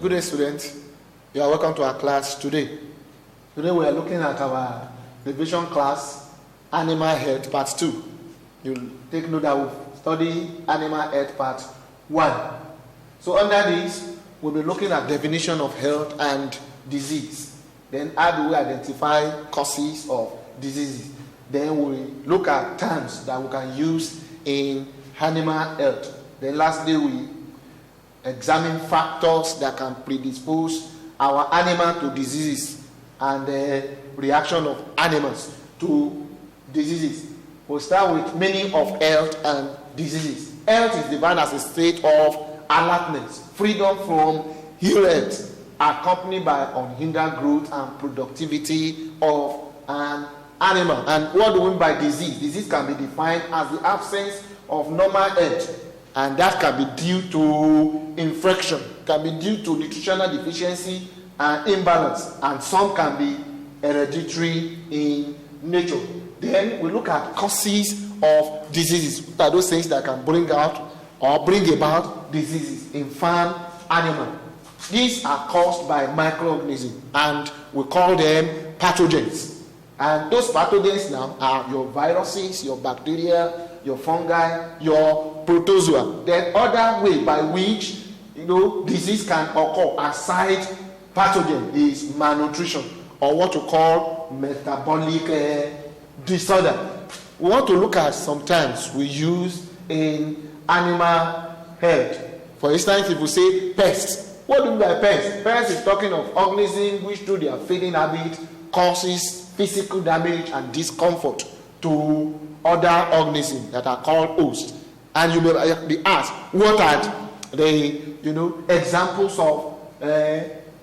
Good day, students. You are welcome to our class today. Today we are looking at our revision class, Animal Health Part 2. You take note that we'll study Animal Health Part 1. So under this, we'll be looking at definition of health and disease. Then how do we identify causes of diseases? Then we'll look at terms that we can use in animal health. Then lastly, we examine factors that can predispose our animal to diseases and the reaction of animals to diseases. We'll start with meaning of health and diseases. Health is defined as a state of alertness, freedom from ill health, accompanied by unhindered growth and productivity of an animal. And what do we mean by disease? Disease can be defined as the absence of normal health, and that can be due to infection, can be due to nutritional deficiency and imbalance, and some can be hereditary in nature. Then we look at causes of diseases. What are those things that can bring out or bring about diseases in farm animal? These are caused by microorganisms, and we call them pathogens. And those pathogens now are your viruses, your bacteria, your fungi, your protozoa. Then other way by which disease can occur aside pathogen is malnutrition, or what we call metabolic disorder. We want to look at some terms we use in animal health. For instance, if we say pest, what do we mean by pest? Pest is talking of organisms which through their feeding habit causes physical damage and discomfort to other organisms that are called hosts. And you may be asked, what are the examples of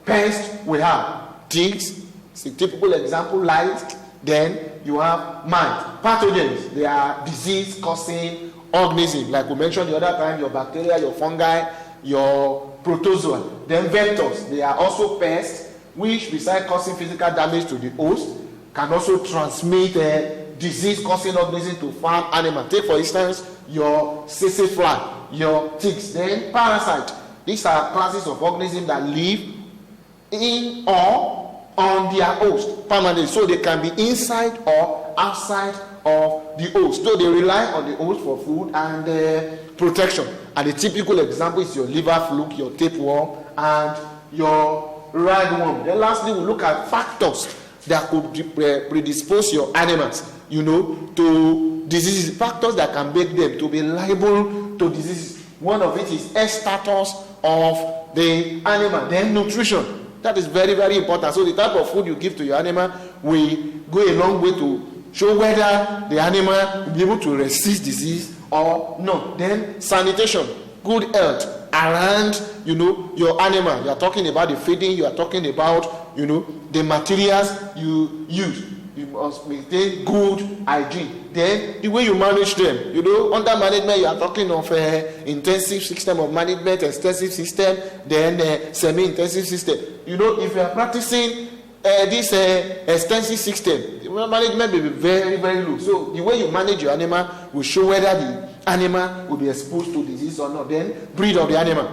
pests we have? Ticks, it's a typical example. Lice. Then you have mites. Pathogens, they are disease-causing organisms, like we mentioned the other time, your bacteria, your fungi, your protozoa. Then vectors, they are also pests, which besides causing physical damage to the host, can also transmit disease-causing organisms to farm animals. Take for instance your tsetse fly, your ticks. Then parasite. These are classes of organisms that live in or on their host permanently, so they can be inside or outside of the host. So they rely on the host for food and protection. And the typical example is your liver fluke, your tapeworm, and your ragworm. Then lastly, we look at factors that could predispose your animals, to diseases. Factors that can make them to be liable to diseases. One of it is health status of the animal. Then nutrition. That is very, very important. So the type of food you give to your animal will go a long way to show whether the animal will be able to resist disease or not. Then sanitation, good health around, your animal. You are talking about the feeding. You are talking about, the materials you use. You must maintain good hygiene. Then the way you manage them. Under management, you are talking of intensive system of management, extensive system, then semi-intensive system. If you are practicing this extensive system, the management will be very, very low. So the way you manage your animal will show whether the animal will be exposed to disease or not. Then breed of the animal.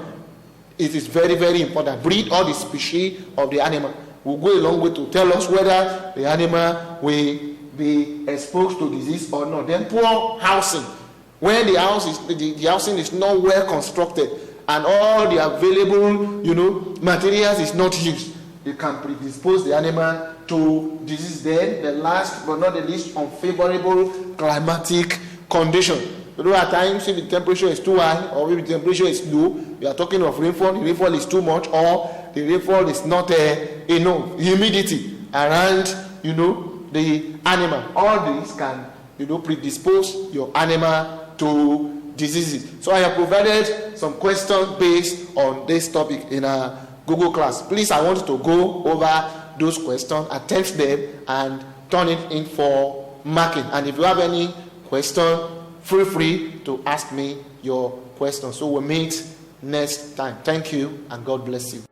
It is very, very important. Breed or the species of the animal will go a long way to tell us whether the animal will be exposed to disease or not. Then poor housing. When the housing is not well constructed and all the available, materials is not used, it can predispose the animal to disease. Then the last but not the least, unfavorable climatic condition. At times, if the temperature is too high or if the temperature is low, we are talking of rainfall. The rainfall is too much or the rainfall is not enough. Humidity around, the animal. All these can, predispose your animal to diseases. So I have provided some questions based on this topic in our Google class. Please, I want you to go over those questions, attempt them, and turn it in for marking. And if you have any question, feel free to ask me your question. So we'll meet next time. Thank you, and God bless you.